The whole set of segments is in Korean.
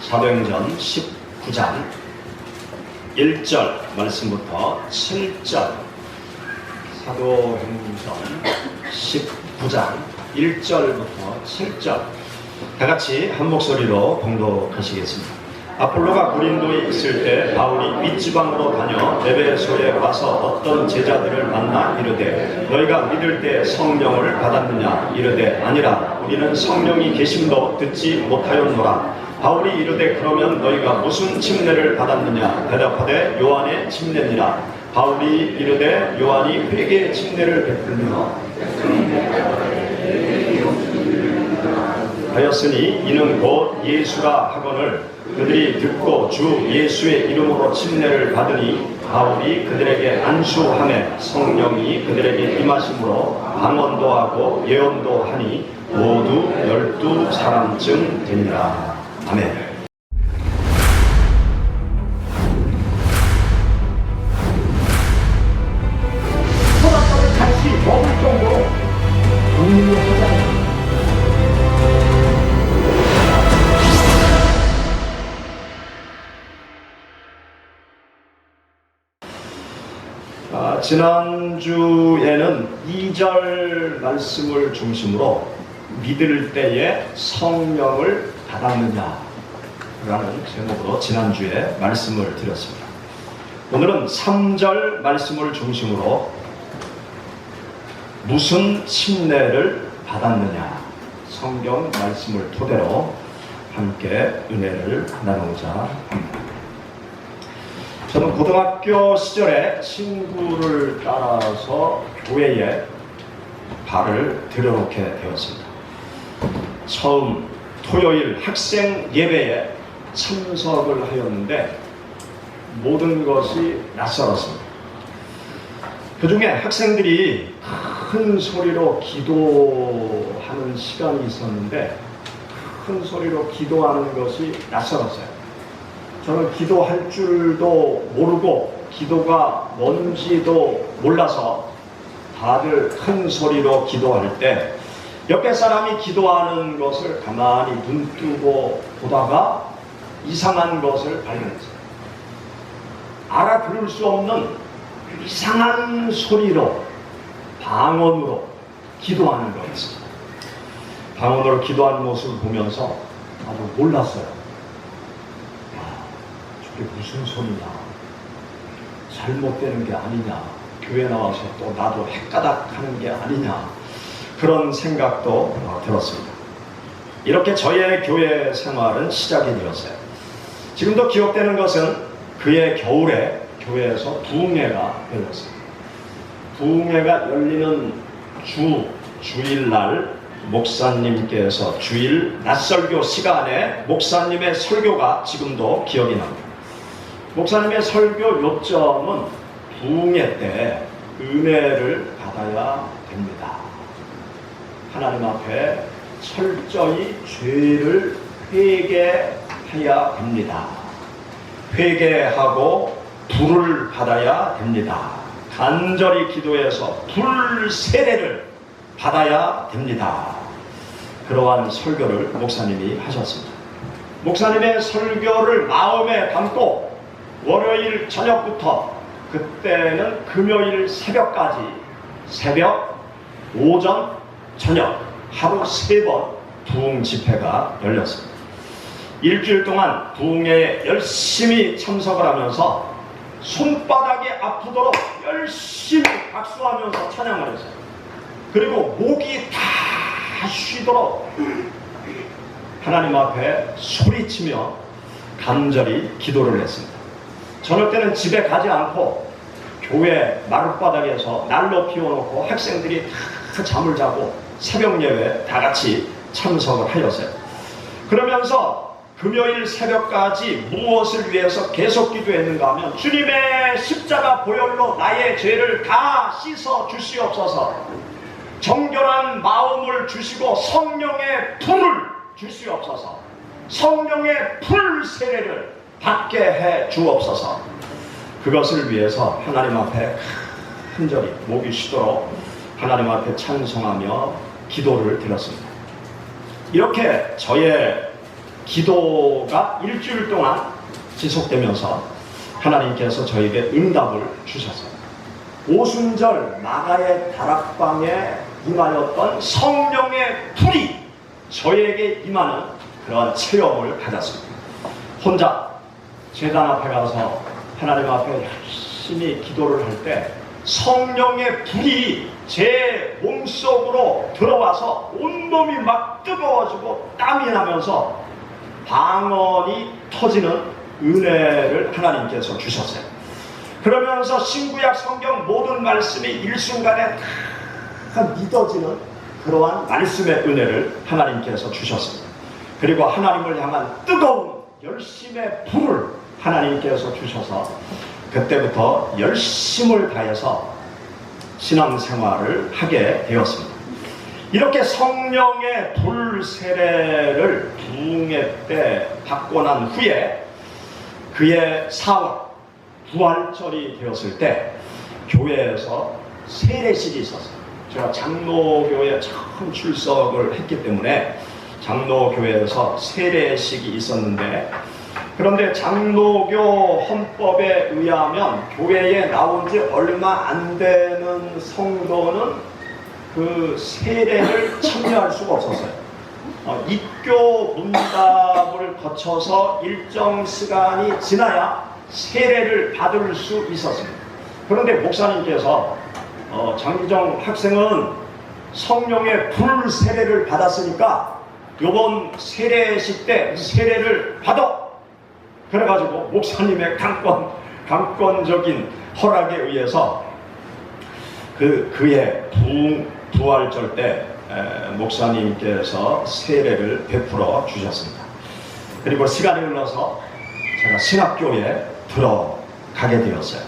사도행전 19장 1절 말씀부터 7절, 사도행전 19장 1절부터 7절 다같이 한 목소리로 봉독하시겠습니다. 아폴로가 고린도에 있을 때 바울이 윗지방으로 다녀 에베소에 와서 어떤 제자들을 만나 이르되 너희가 믿을 때 성령을 받았느냐? 이르되 아니라 우리는 성령이 계심도 듣지 못하였노라. 바울이 이르되 그러면 너희가 무슨 침례를 받았느냐? 대답하되 요한의 침례니라. 바울이 이르되 요한이 회개의 침례를 베풀며 하였으니 이는 곧 예수라 하거늘 그들이 듣고 주 예수의 이름으로 침례를 받으니 바울이 그들에게 안수하매 성령이 그들에게 임하심으로 방언도 하고 예언도 하니 모두 12사람쯤 되니라. 아멘. 소나무를 같이 먹을 정도로 분명히 하잖아요. 지난주에는 2절 말씀을 중심으로 믿을 때에 성령을 받았느냐 라는 제목으로 지난주에 말씀을 드렸습니다. 오늘은 3절 말씀을 중심으로 무슨 침례를 받았느냐 성경 말씀을 토대로 함께 은혜를 나누고자 합니다. 저는 고등학교 시절에 친구를 따라서 교회에 발을 들여놓게 되었습니다. 처음 토요일 학생 예배에 참석을 하였는데 모든 것이 낯설었습니다. 그 중에 학생들이 큰 소리로 기도하는 시간이 있었는데 큰 소리로 기도하는 것이 낯설었어요. 저는 기도할 줄도 모르고 기도가 뭔지도 몰라서 다들 큰 소리로 기도할 때 옆에 사람이 기도하는 것을 가만히 눈 뜨고 보다가 이상한 것을 발견했어요. 알아들을 수 없는 이상한 소리로 방언으로 기도하는 거였습니다. 방언으로 기도하는 모습을 보면서 아주 놀랐어요. 이게 무슨 소리냐? 잘못되는 게 아니냐? 교회 나와서 또 나도 헷가닥 하는 게 아니냐? 그런 생각도 들었습니다. 이렇게 저의 교회 생활은 시작이 되었어요. 지금도 기억되는 것은 그해 겨울에 교회에서 부흥회가 열렸습니다. 부흥회가 열리는 주일날 목사님께서 주일 낮설교 시간에 목사님의 설교가 지금도 기억이 납니다. 목사님의 설교 요점은 부흥회 때 은혜를 받아야 됩니다. 하나님 앞에 철저히 죄를 회개해야 됩니다. 회개하고 불을 받아야 됩니다. 간절히 기도해서 불 세례를 받아야 됩니다. 그러한 설교를 목사님이 하셨습니다. 목사님의 설교를 마음에 담고 월요일 저녁부터 그때는 금요일 새벽까지 새벽, 오전, 저녁 하루 3번 부흥 집회가 열렸습니다. 일주일 동안 부흥회에 열심히 참석을 하면서 손바닥이 아프도록 열심히 박수하면서 찬양을 했어요. 그리고 목이 다 쉬도록 하나님 앞에 소리치며 간절히 기도를 했습니다. 저녁 때는 집에 가지 않고 교회 마룻바닥에서 난로 피워놓고 학생들이 다 잠을 자고 새벽 예배 다 같이 참석을 하였어요. 그러면서 금요일 새벽까지 무엇을 위해서 계속 기도했는가 하면 주님의 십자가 보혈로 나의 죄를 다 씻어 주시옵소서, 정결한 마음을 주시고 성령의 불을 주시옵소서, 성령의 불 세례를 받게 해 주옵소서. 그것을 위해서 하나님 앞에 간절히 목이 쉬도록 하나님 앞에 찬송하며 기도를 드렸습니다. 이렇게 저의 기도가 일주일 동안 지속되면서 하나님께서 저에게 응답을 주셨어요. 오순절 마가의 다락방에 임하였던 성령의 불이 저에게 임하는 그러한 체험을 가졌습니다. 혼자 제단 앞에 가서 하나님 앞에 열심히 기도를 할 때 성령의 불이 제 몸속으로 들어와서 온몸이 막 뜨거워지고 땀이 나면서 방언이 터지는 은혜를 하나님께서 주셨어요. 그러면서 신구약 성경 모든 말씀이 일순간에 다 믿어지는 그러한 말씀의 은혜를 하나님께서 주셨습니다. 그리고 하나님을 향한 뜨거운 열심의 불을 하나님께서 주셔서 그때부터 열심을 다해서 신앙생활을 하게 되었습니다. 이렇게 성령의 불 세례를 부흥회 때 받고 난 후에 그의 4월 부활절이 되었을 때 교회에서 세례식이 있었어요. 제가 장로교에 처음 출석을 했기 때문에 장로교회에서 세례식이 있었는데, 그런데 장로교 헌법에 의하면 교회에 나온 지 얼마 안 되는 성도는 그 세례를 참여할 수가 없었어요. 입교 문답을 거쳐서 일정 시간이 지나야 세례를 받을 수 있었습니다. 그런데 목사님께서 장기정 학생은 성령의 불 세례를 받았으니까 이번 세례식 때 세례를 받아. 그래가지고 목사님의 강권적인 허락에 의해서 그의 부활절 때 목사님께서 세례를 베풀어 주셨습니다. 그리고 시간이 흘러서 제가 신학교에 들어가게 되었어요.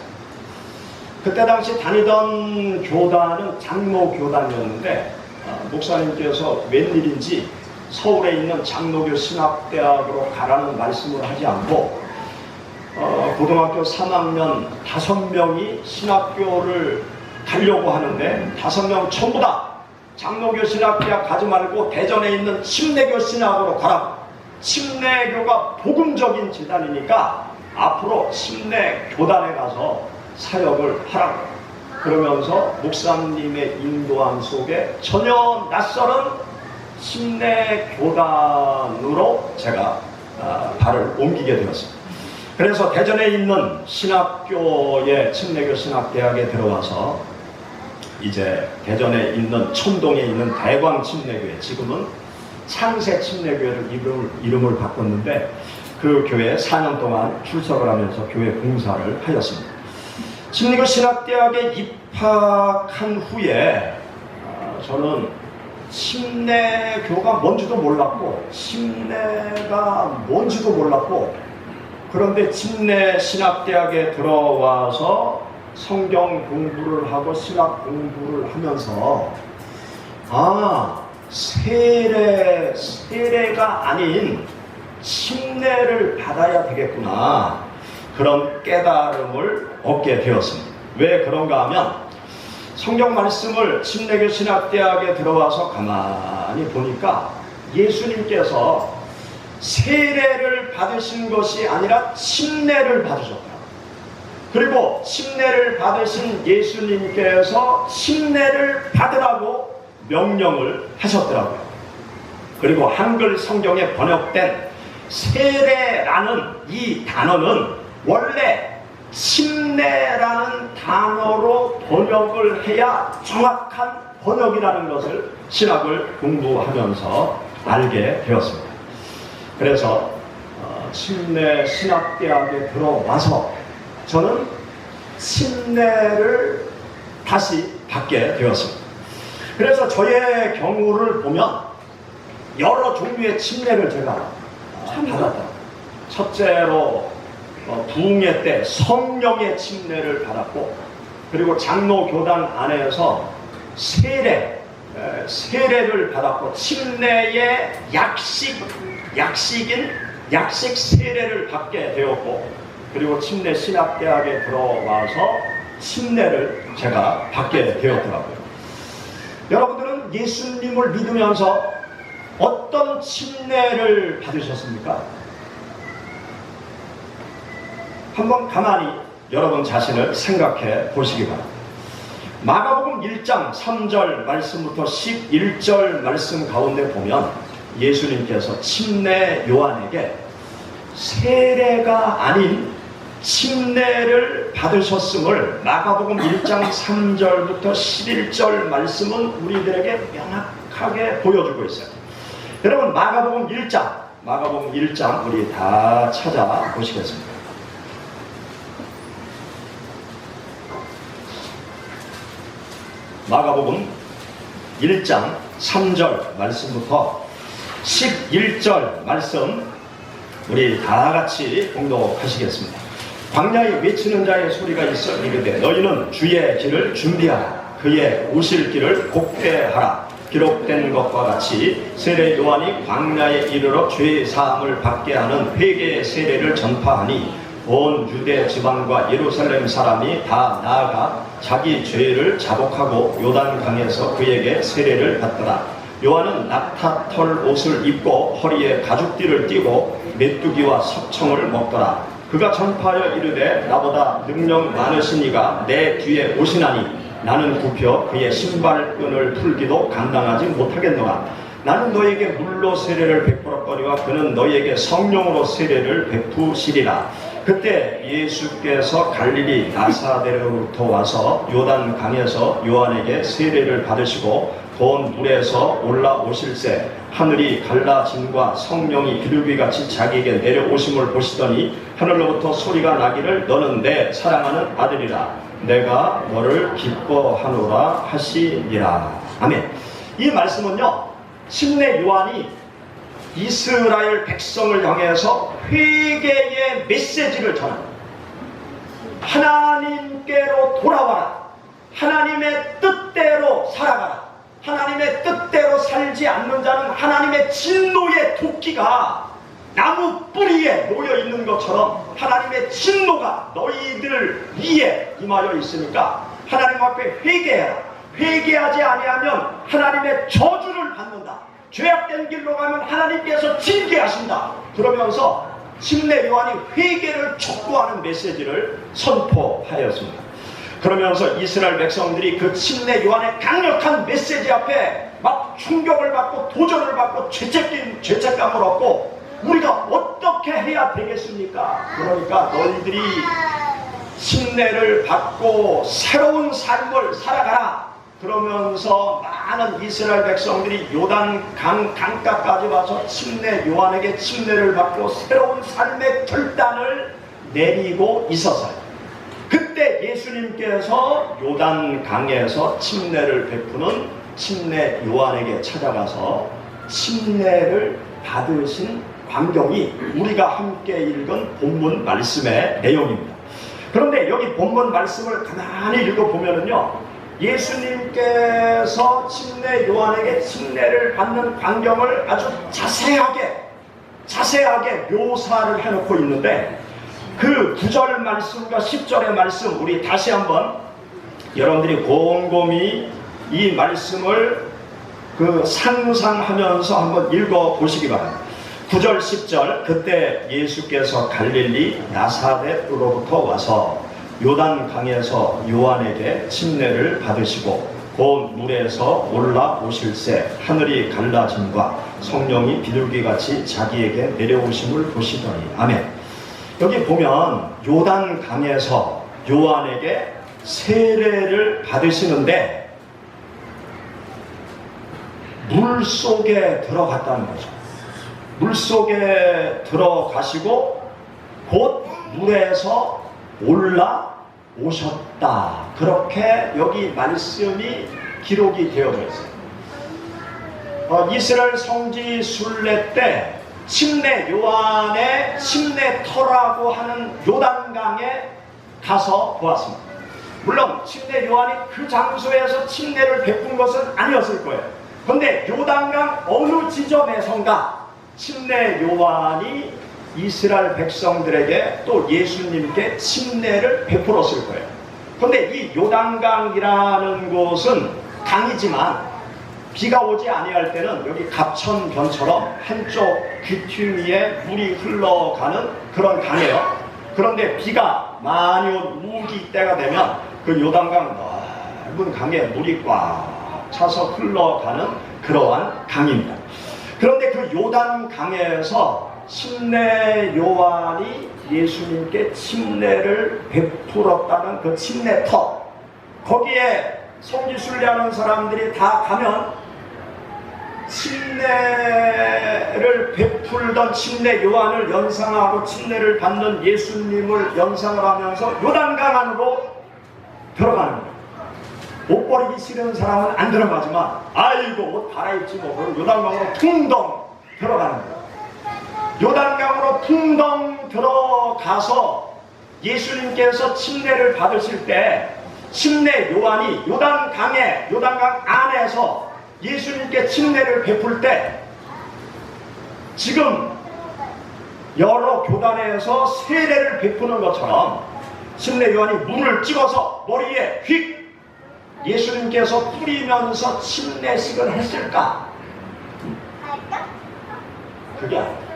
그때 당시 다니던 교단은 장로교단이었는데 목사님께서 웬일인지 서울에 있는 장로교 신학대학으로 가라는 말씀을 하지 않고 고등학교 3학년 5명이 신학교를 가려고 하는데 5명 전부 다 장로교 신학대학 가지 말고 대전에 있는 침례교 신학으로 가라고. 침례교가 복음적인 재단이니까 앞으로 침례교단에 가서 사역을 하라고. 그러면서 목사님의 인도함 속에 전혀 낯설은 침례교단으로 제가 발을 옮기게 되었습니다. 그래서 대전에 있는 신학교의 침례교 신학대학에 들어와서 이제 대전에 있는 천동에 있는 대광 침례교회, 지금은 창세 침례교회를 이름을 바꿨는데 그 교회에 4년 동안 출석을 하면서 교회 봉사를 하였습니다. 침례교 신학대학에 입학한 후에 저는 침례교가 뭔지도 몰랐고 침례가 뭔지도 몰랐고, 그런데 침례 신학대학에 들어와서 성경 공부를 하고 신학 공부를 하면서 세례가 아닌 침례를 받아야 되겠구나, 그런 깨달음을 얻게 되었습니다. 왜 그런가 하면 성경 말씀을 침례교 신학대학에 들어와서 가만히 보니까 예수님께서 세례를 받으신 것이 아니라 침례를 받으셨다. 그리고 침례를 받으신 예수님께서 침례를 받으라고 명령을 하셨더라고요. 그리고 한글 성경에 번역된 세례라는 이 단어는 원래 침례라는 단어로 번역을 해야 정확한 번역이라는 것을 신학을 공부하면서 알게 되었습니다. 그래서 침례 신학대학에 들어와서 저는 침례를 다시 받게 되었습니다. 그래서 저의 경우를 보면 여러 종류의 침례를 제가 받았다. 첫째로 부흥회 때 성령의 침례를 받았고, 그리고 장로교단 안에서 세례를 받았고, 침례의 약식 세례를 받게 되었고, 그리고 침례 신학대학에 들어와서 침례를 제가 받게 되었더라고요. 여러분들은 예수님을 믿으면서 어떤 침례를 받으셨습니까? 한번 가만히 여러분 자신을 생각해 보시기 바랍니다. 마가복음 1장 3절 말씀부터 11절 말씀 가운데 보면 예수님께서 침례 요한에게 세례가 아닌 침례를 받으셨음을 마가복음 1장 3절부터 11절 말씀은 우리들에게 명확하게 보여주고 있어요. 여러분 마가복음 1장 우리 다 찾아보시겠습니다. 마가복음 1장 3절 말씀부터 11절 말씀 우리 다 같이 봉독하시겠습니다. 광야에 외치는 자의 소리가 있어 이르되 너희는 주의 길을 준비하라. 그의 오실 길을 곱게 하라. 기록된 것과 같이 세례 요한이 광야에 이르러 죄 사함을 받게 하는 회개의 세례를 전파하니 온 유대 지방과 예루살렘 사람이 다 나아가 자기 죄를 자복하고 요단강에서 그에게 세례를 받더라. 요한은 낙타털 옷을 입고 허리에 가죽띠를 띠고 메뚜기와 석청을 먹더라. 그가 전파하여 이르되 나보다 능력 많으신 이가 내 뒤에 오시나니 나는 굽혀 그의 신발끈을 풀기도 감당하지 못하겠노라. 나는 너에게 물로 세례를 베풀었거니와 그는 너에게 성령으로 세례를 베푸시리라. 그때 예수께서 갈릴리 나사렛으로부터 와서 요단 강에서 요한에게 세례를 받으시고 본 물에서 올라오실새 하늘이 갈라짐과 성령이 비둘기같이 자기에게 내려오심을 보시더니 하늘로부터 소리가 나기를 너는 내 사랑하는 아들이라 내가 너를 기뻐하노라 하시니라. 아멘. 이 말씀은요 침례 요한이 이스라엘 백성을 향해서 회개의 메시지를 전합니다. 하나님께로 돌아와라. 하나님의 뜻대로 살아가라. 하나님의 뜻대로 살지 않는 자는 하나님의 진노의 도끼가 나무 뿌리에 놓여 있는 것처럼 하나님의 진노가 너희들 위에 임하여 있으니까 하나님 앞에 회개해라. 회개하지 아니하면 하나님의 저주를 받는다. 죄악된 길로 가면 하나님께서 징계하신다. 그러면서 침례 요한이 회개를 촉구하는 메시지를 선포하였습니다. 그러면서 이스라엘 백성들이 그 침례 요한의 강력한 메시지 앞에 막 충격을 받고 도전을 받고 죄책감을 얻고 우리가 어떻게 해야 되겠습니까? 그러니까 너희들이 침례를 받고 새로운 삶을 살아가라. 그러면서 많은 이스라엘 백성들이 요단 강가까지 와서 침례 요한에게 침례를 받고 새로운 삶의 결단을 내리고 있었어요. 그때 예수님께서 요단 강에서 침례를 베푸는 침례 요한에게 찾아가서 침례를 받으신 광경이 우리가 함께 읽은 본문 말씀의 내용입니다. 그런데 여기 본문 말씀을 가만히 읽어보면요 예수님께서 침례 요한에게 침례를 받는 광경을 아주 자세하게 묘사를 해놓고 있는데 그 9절 말씀과 10절의 말씀 우리 다시 한번 여러분들이 곰곰이 이 말씀을 상상하면서 한번 읽어보시기 바랍니다. 9절 10절 그때 예수께서 갈릴리 나사렛으로부터 와서 요단 강에서 요한에게 침례를 받으시고 곧 물에서 올라오실새 하늘이 갈라짐과 성령이 비둘기같이 자기에게 내려오심을 보시더니 아멘. 여기 보면 요단 강에서 요한에게 세례를 받으시는데 물속에 들어갔다는 거죠. 물속에 들어가시고 곧 물에서 올라오셨다. 그렇게 여기 말씀이 기록이 되어져 있어요. 이스라엘 성지 순례 때 침례 요한의 침례터라고 하는 요단강에 가서 보았습니다. 물론 침례 요한이 그 장소에서 침례를 베푼 것은 아니었을 거예요. 그런데 요단강 어느 지점에선가 침례 요한이 이스라엘 백성들에게 또 예수님께 침례를 베풀었을 거예요. 그런데 이 요단강이라는 곳은 강이지만 비가 오지 아니할 때는 여기 갑천변처럼 한쪽 귀퉁이에 물이 흘러가는 그런 강이에요. 그런데 비가 많이 온 우기 때가 되면 그 요단강 넓은 강에 물이 꽉 차서 흘러가는 그러한 강입니다. 그런데 그 요단강에서 침례 요한이 예수님께 침례를 베풀었다는 그 침례터, 거기에 성지순례하는 사람들이 다 가면 침례를 베풀던 침례 요한을 연상하고 침례를 받는 예수님을 연상을 하면서 요단강 안으로 들어가는 거예요. 옷 버리기 싫은 사람은 안 들어가지만 아이고 옷 갈아입지 뭐 그럼 요단강으로 퉁덩 들어가는 거예요. 요단강으로 퉁덩 들어가서 예수님께서 침례를 받으실 때 침례 요한이 요단강 안에서 예수님께 침례를 베풀 때 지금 여러 교단에서 세례를 베푸는 것처럼 침례 요한이 물을 찍어서 머리에 휙 예수님께서 뿌리면서 침례식을 했을까? 그게 아니에요.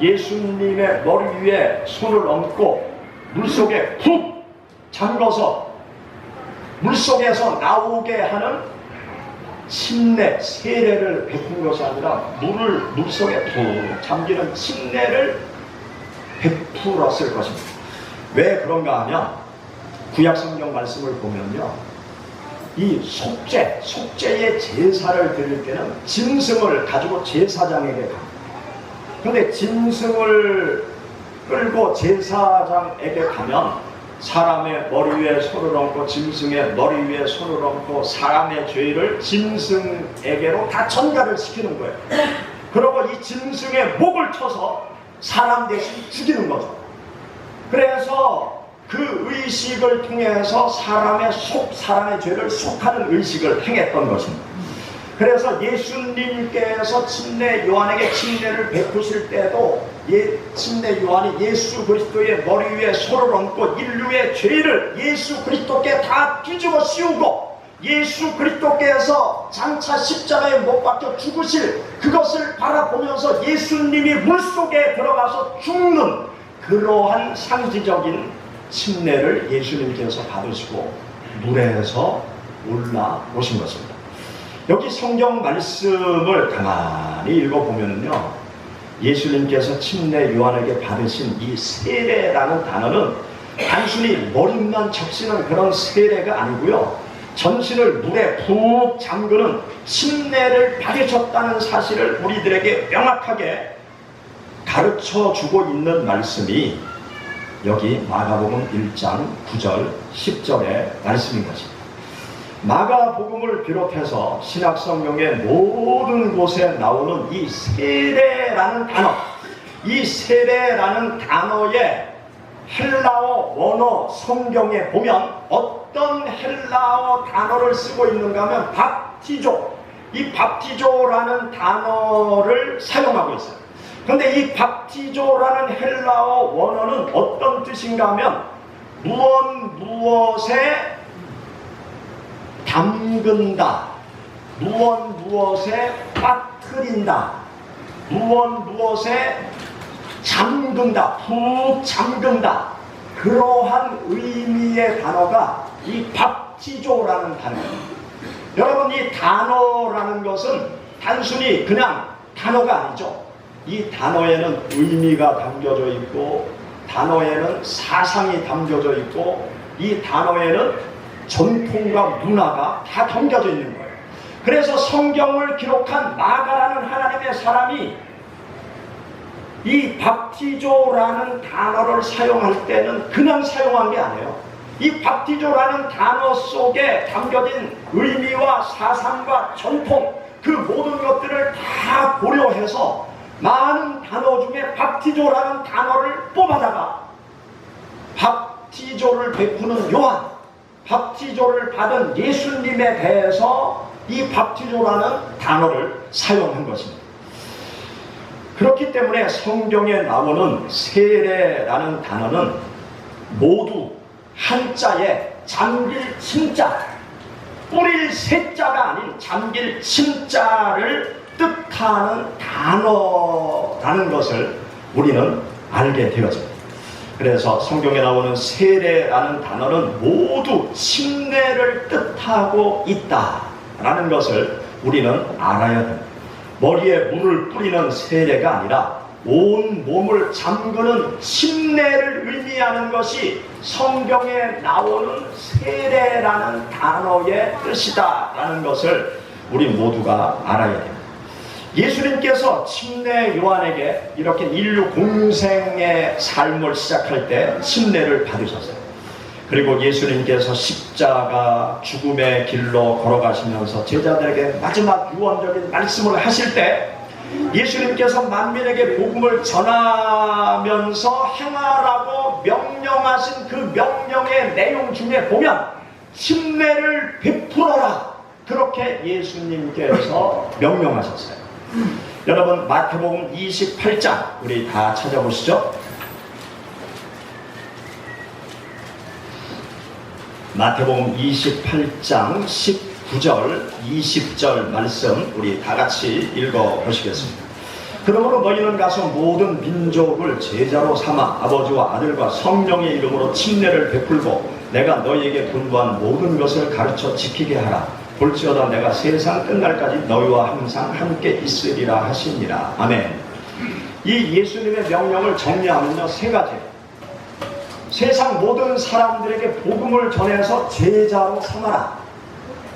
예수님의 머리 위에 손을 얹고 물속에 푹 잠궈서 물속에서 나오게 하는 침례, 세례를 베푼 것이 아니라 물속에 푹 잠기는 침례를 베풀었을 것입니다. 왜 그런가 하면 구약성경 말씀을 보면요, 이 속죄의 제사를 드릴 때는 짐승을 가지고 제사장에게 갑니다. 그런데 짐승을 끌고 제사장에게 가면 사람의 머리 위에 손을 얹고 짐승의 머리 위에 손을 얹고 사람의 죄를 짐승에게로 다 전가를 시키는 거예요. 그리고 이 짐승의 목을 쳐서 사람 대신 죽이는 거죠. 그래서 그 의식을 통해서 사람의 죄를 속하는 의식을 행했던 것입니다. 그래서 예수님께서 침례 요한에게 침례를 베푸실 때도 침례 요한이 예수 그리스도의 머리 위에 손을 얹고 인류의 죄를 예수 그리스도께 다 뒤집어 씌우고 예수 그리스도께서 장차 십자가에 못 박혀 죽으실 그것을 바라보면서 예수님이 물속에 들어가서 죽는 그러한 상징적인 침례를 예수님께서 받으시고 물에서 올라오신 것입니다. 여기 성경 말씀을 가만히 읽어보면요, 예수님께서 침례 요한에게 받으신 이 세례라는 단어는 단순히 머리만 적시는 그런 세례가 아니고요, 전신을 물에 푹 잠그는 침례를 받으셨다는 사실을 우리들에게 명확하게 가르쳐주고 있는 말씀이 여기 마가복음 1장 9절 10절의 말씀인 것입니다. 마가복음을 비롯해서 신약성경의 모든 곳에 나오는 이 세례라는 단어, 이 세례라는 단어의 헬라어 원어 성경에 보면 어떤 헬라어 단어를 쓰고 있는가 하면 밥티조, 이 밥티조라는 단어를 사용하고 있어요. 그런데 이 밥티조라는 헬라어 원어는 어떤 뜻인가 하면 무엇에 담근다, 무엇에 빠뜨린다, 무엇에 잠근다, 푹 잠근다, 그러한 의미의 단어가 이 밥티조라는 단어입니다. 여러분, 이 단어라는 것은 단순히 그냥 단어가 아니죠. 이 단어에는 의미가 담겨져 있고, 단어에는 사상이 담겨져 있고, 이 단어에는 전통과 문화가 다 담겨져 있는 거예요. 그래서 성경을 기록한 마가라는 하나님의 사람이 이 밥티조라는 단어를 사용할 때는 그냥 사용한 게 아니에요. 이 밥티조라는 단어 속에 담겨진 의미와 사상과 전통, 그 모든 것들을 다 고려해서 많은 단어 중에 밥티조라는 단어를 뽑아다가 밥티조를 베푸는 요한, 밥티조를 받은 예수님에 대해서 이 밥티조라는 단어를 사용한 것입니다. 그렇기 때문에 성경에 나오는 세례라는 단어는 모두 한자에 잠길 침자, 뿌릴 세자가 아닌 잠길 침자를 뜻하는 단어라는 것을 우리는 알게 되어집니다. 그래서 성경에 나오는 세례라는 단어는 모두 침례를 뜻하고 있다라는 것을 우리는 알아야 됩니다. 머리에 물을 뿌리는 세례가 아니라 온 몸을 잠그는 침례를 의미하는 것이 성경에 나오는 세례라는 단어의 뜻이다라는 것을 우리 모두가 알아야 됩니다. 예수님께서 침례 요한에게 이렇게 인류 공생의 삶을 시작할 때 침례를 받으셨어요. 그리고 예수님께서 십자가 죽음의 길로 걸어가시면서 제자들에게 마지막 유언적인 말씀을 하실 때 예수님께서 만민에게 복음을 전하면서 행하라고 명령하신 그 명령의 내용 중에 보면 침례를 베풀어라, 그렇게 예수님께서 명령하셨어요. 여러분, 마태복음 28장 우리 다 찾아보시죠. 마태복음 28장 19절 20절 말씀 우리 다 같이 읽어보시겠습니다. 그러므로 너희는 가서 모든 민족을 제자로 삼아 아버지와 아들과 성령의 이름으로 침례를 베풀고 내가 너희에게 분부한 모든 것을 가르쳐 지키게 하라. 볼지어다 내가 세상 끝날까지 너희와 항상 함께 있으리라 하시니라. 아멘. 이 예수님의 명령을 정리하면요, 세 가지예요. 세상 모든 사람들에게 복음을 전해서 제자로 삼아라.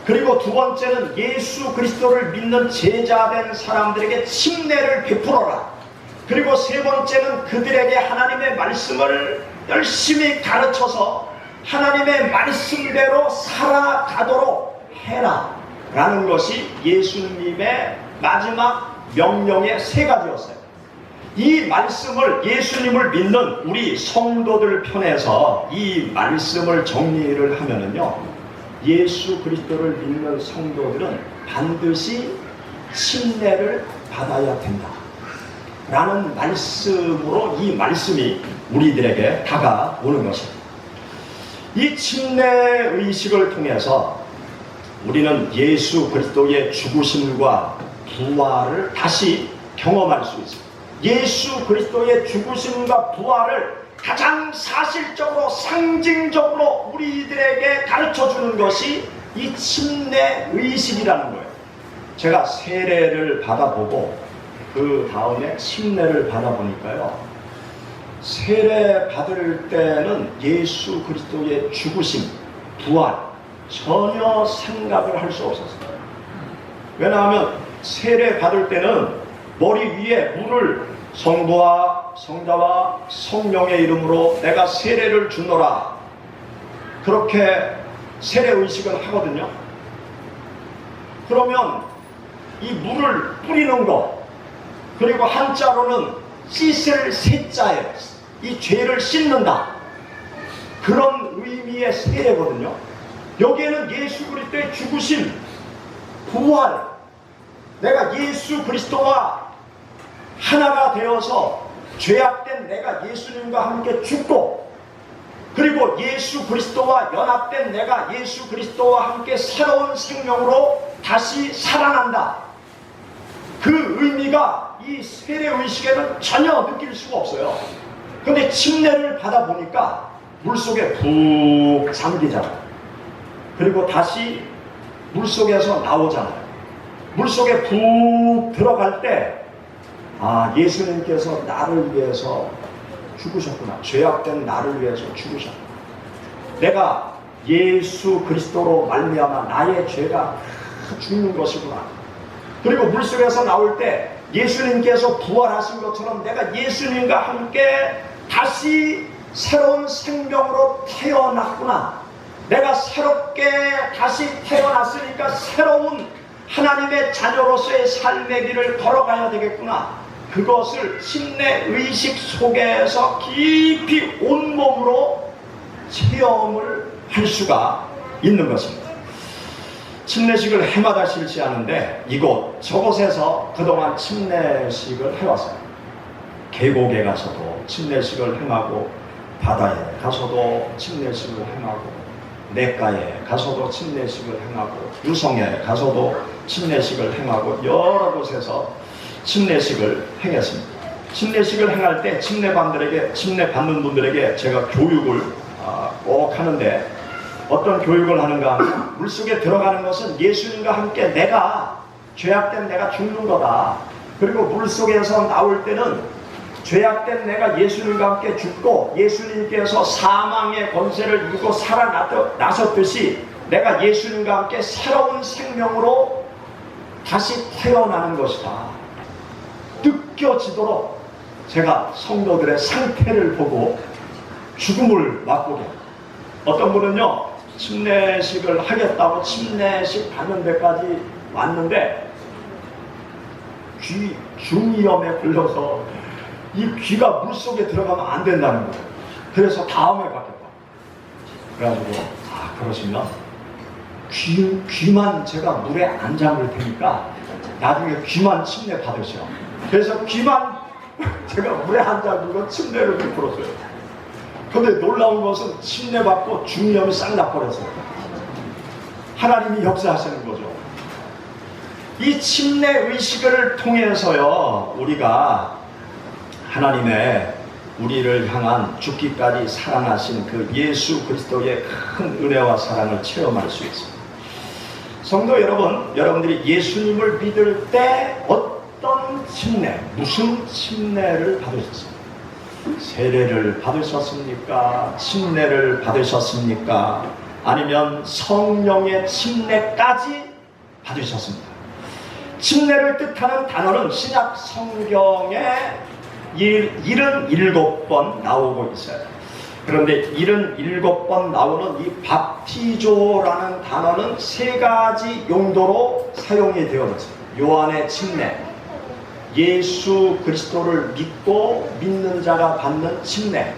그리고 두 번째는 예수 그리스도를 믿는 제자된 사람들에게 침례를 베풀어라. 그리고 세 번째는 그들에게 하나님의 말씀을 열심히 가르쳐서 하나님의 말씀대로 살아가도록 해라 라는 것이 예수님의 마지막 명령의 세 가지였어요. 이 말씀을, 예수님을 믿는 우리 성도들 편에서 이 말씀을 정리를 하면은요, 예수 그리스도를 믿는 성도들은 반드시 침례를 받아야 된다 라는 말씀으로 이 말씀이 우리들에게 다가오는 것입니다. 이 침례 의식을 통해서 우리는 예수 그리스도의 죽으심과 부활을 다시 경험할 수 있습니다. 예수 그리스도의 죽으심과 부활을 가장 사실적으로 상징적으로 우리들에게 가르쳐주는 것이 이 침례 의식이라는 거예요. 제가 세례를 받아보고 그 다음에 침례를 받아보니까요, 세례 받을 때는 예수 그리스도의 죽으심, 부활 전혀 생각을 할 수 없었어요. 왜냐하면 세례 받을 때는 머리 위에 물을 성부와 성자와 성령의 이름으로 내가 세례를 주노라, 그렇게 세례 의식을 하거든요. 그러면 이 물을 뿌리는 것, 그리고 한자로는 씻을 세자예요. 이 죄를 씻는다, 그런 의미의 세례거든요. 여기에는 예수 그리스도의 죽으심, 부활, 내가 예수 그리스도와 하나가 되어서 죄악된 내가 예수님과 함께 죽고, 그리고 예수 그리스도와 연합된 내가 예수 그리스도와 함께 새로운 생명으로 다시 살아난다. 그 의미가 이 세례의식에는 전혀 느낄 수가 없어요. 그런데 침례를 받아보니까 물속에 푹 잠기잖아요. 그리고 다시 물속에서 나오잖아요. 물속에 푹 들어갈 때, 아, 예수님께서 나를 위해서 죽으셨구나. 죄악된 나를 위해서 죽으셨구나. 내가 예수 그리스도로 말미암아 나의 죄가 죽는 것이구나. 그리고 물속에서 나올 때 예수님께서 부활하신 것처럼 내가 예수님과 함께 다시 새로운 생명으로 태어났구나. 내가 새롭게 다시 태어났으니까 새로운 하나님의 자녀로서의 삶의 길을 걸어가야 되겠구나. 그것을 침례 의식 속에서 깊이 온몸으로 체험을 할 수가 있는 것입니다. 침례식을 해마다 실시하는데 이곳 저곳에서 그동안 침례식을 해왔어요. 계곡에 가서도 침례식을 행하고, 바다에 가서도 침례식을 행하고, 내과에 가서도 침례식을 행하고 유성에 가서도 침례식을 행하고 여러 곳에서 침례식을 행했습니다. 침례식을 행할 때 침례 받는 분들에게 제가 교육을 꼭 하는데 어떤 교육을 하는가 하면 물속에 들어가는 것은 예수님과 함께 죄악된 내가 죽는 거다. 그리고 물속에서 나올 때는 죄악된 내가 예수님과 함께 죽고 예수님께서 사망의 권세를 이기고 살아나셨듯이 내가 예수님과 함께 새로운 생명으로 다시 태어나는 것이다. 느껴지도록 제가 성도들의 상태를 보고 죽음을 맛보게. 어떤 분은요, 침례식을 하겠다고 침례식 받는 데까지 왔는데 귀 중이염에 걸려서 이 귀가 물속에 들어가면 안 된다는 거예요. 그래서 다음에 받겠다. 그래가지고 그러시면 귀만 제가 물에 안 잠글 테니까 나중에 귀만 침례 받으시오. 그래서 귀만 제가 물에 안 잠글고 침례를 베풀었어요. 그런데 놀라운 것은 침례 받고 중이염이 싹 나버렸어요. 하나님이 역사하시는 거죠. 이 침례 의식을 통해서요, 우리가 하나님의 우리를 향한 죽기까지 사랑하신 그 예수 그리스도의 큰 은혜와 사랑을 체험할 수 있습니다. 성도 여러분, 여러분들이 예수님을 믿을 때 어떤 침례, 무슨 침례를 받으셨습니까? 세례를 받으셨습니까? 침례를 받으셨습니까? 아니면 성령의 침례까지 받으셨습니까? 침례를 뜻하는 단어는 신약 성경에 77번 나오고 있어요. 그런데 77번 나오는 이 밥티조라는 단어는 세 가지 용도로 사용이 되어졌어요. 요한의 침례, 예수 그리스도를 믿는 자가 받는 침례,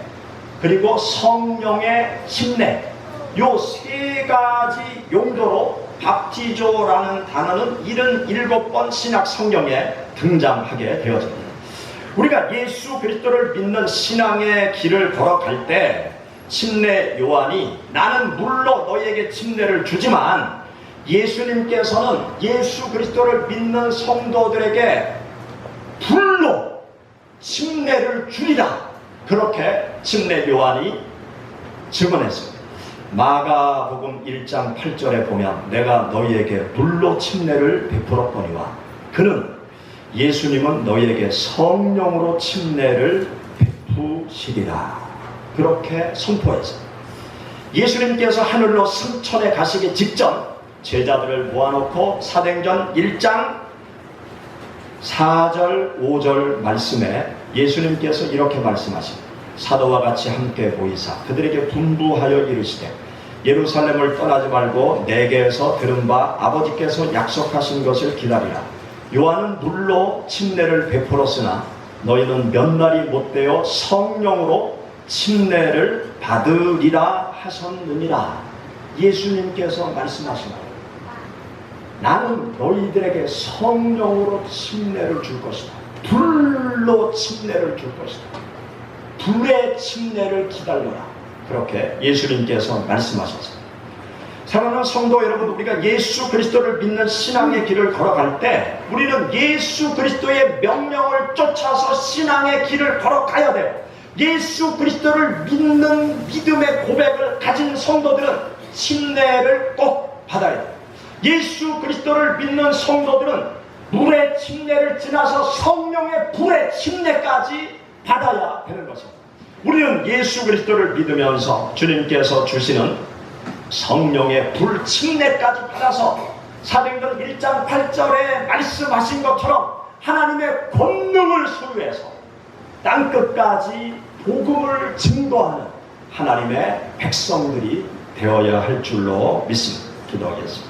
그리고 성령의 침례. 요 세 가지 용도로 밥티조라는 단어는 77번 신약 성경에 등장하게 되어집니다. 우리가 예수 그리스도를 믿는 신앙의 길을 걸어갈 때 침례 요한이 나는 물로 너희에게 침례를 주지만 예수님께서는 예수 그리스도를 믿는 성도들에게 불로 침례를 주리라. 그렇게 침례 요한이 증언했습니다. 마가복음 1장 8절에 보면 내가 너희에게 불로 침례를 베풀었거니와 그는 예수님은 너희에게 성령으로 침례를 베푸시리라. 그렇게 선포했습니다. 예수님께서 하늘로 승천해 가시기 직전 제자들을 모아놓고 사도행전 1장 4절 5절 말씀에 예수님께서 이렇게 말씀하십니다. 사도와 같이 함께 보이사 그들에게 분부하여 이르시되 예루살렘을 떠나지 말고 내게서 들은 바 아버지께서 약속하신 것을 기다리라. 요한은 물로 침례를 베풀었으나 너희는 몇 날이 못되어 성령으로 침례를 받으리라 하셨느니라. 예수님께서 말씀하신 거예요. 나는 너희들에게 성령으로 침례를 줄 것이다. 불로 침례를 줄 것이다. 불의 침례를 기다려라. 그렇게 예수님께서 말씀하셨습니다. 사랑하는 성도 여러분, 우리가 예수 그리스도를 믿는 신앙의 길을 걸어갈 때 우리는 예수 그리스도의 명령을 쫓아서 신앙의 길을 걸어가야 돼요. 예수 그리스도를 믿는 믿음의 고백을 가진 성도들은 침례를 꼭 받아야 돼요. 예수 그리스도를 믿는 성도들은 물의 침례를 지나서 성령의 불의 침례까지 받아야 되는 것입니다. 우리는 예수 그리스도를 믿으면서 주님께서 주시는 성령의 불 침례까지 받아서 사도행전 1장 8절에 말씀하신 것처럼 하나님의 권능을 소유해서 땅끝까지 복음을 증거하는 하나님의 백성들이 되어야 할 줄로 믿습니다. 기도하겠습니다.